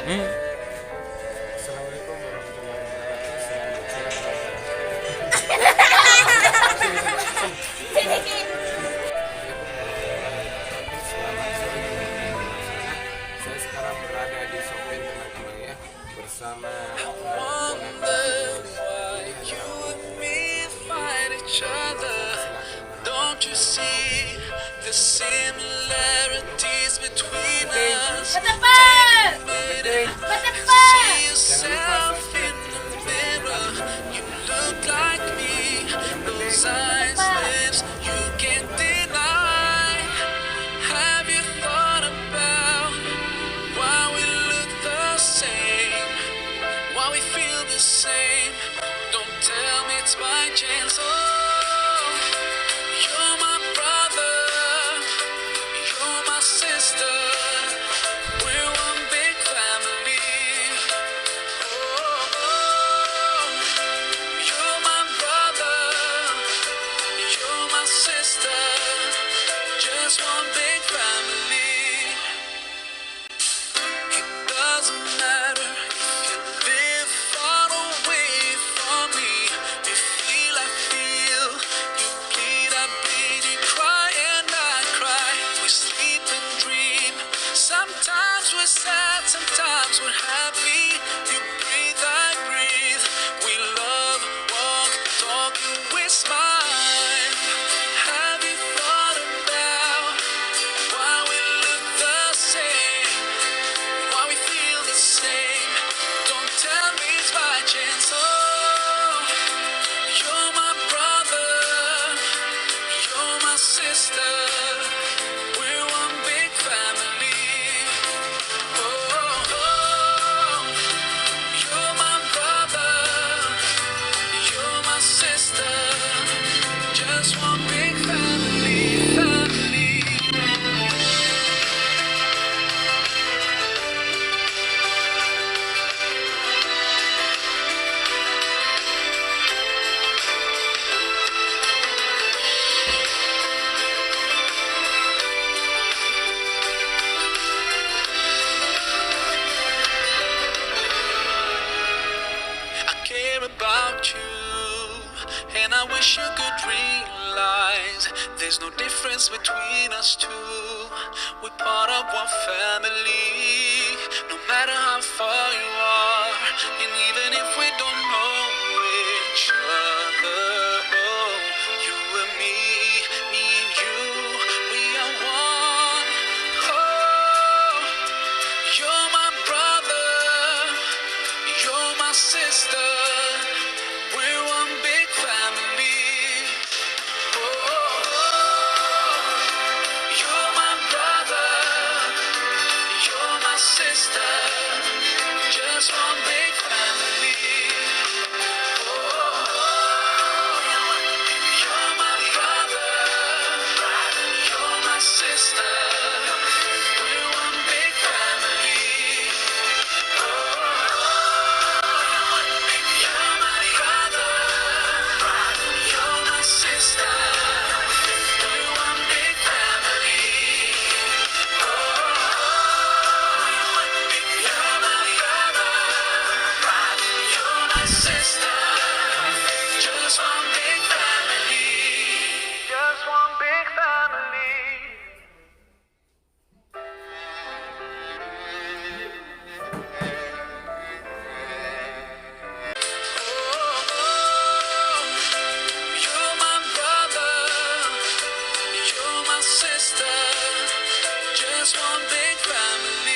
Hmm. Assalamualaikum warahmatullahi wabarakatuh. Selamat siang teman-teman. Sini sini sini. Assalamualaikum warahmatullahi wabarakatuh. Selamat sore teman-teman semua. Saya sekarang berada di Sopen teman-teman ya, bersama ponakan senior. Ini adalah Don't you see the similarities between us? Take a minute, see yourself in the mirror. You look like me, those eyes, lips, you can't deny. Have you thought about why we look the same? Why we feel the same? Don't tell me it's by chance. Oh, you're my brother, you're my sister. We're one big family. Oh, you're my brother, you're my sister. Just one big family. It doesn't matter if you live far away from me. You feel I feel, you bleed I bleed, you cry and I cry. We sleep and dream. Sometimes we're sad, sometimes we're happy. You breathe, I breathe. We love, walk, talk, and we smile. Have you thought about why we look the same? Why we feel the same? Don't tell me it's by chance. Oh, you're my brother, you're my sister. We're one big family. Oh, you're my brother, you're my sister. Just one big family, family. I care about you, and I wish you could realize there's no difference between us two. We're part of one family, no matter how far you are, and even if we don't know each other, oh, you and me and you, we are one. Oh, you're my brother, you're my sister. We're one big family. Oh, you're my brother, you're my sister. Just one big family. Oh, you're my brother, you're my sister. We're one big family. You're my brother, you're my sister. We're one big family. You're my brother, you're my sister. Just one big family. Just one big family. Oh, you're my brother, you're my sister, just one big family.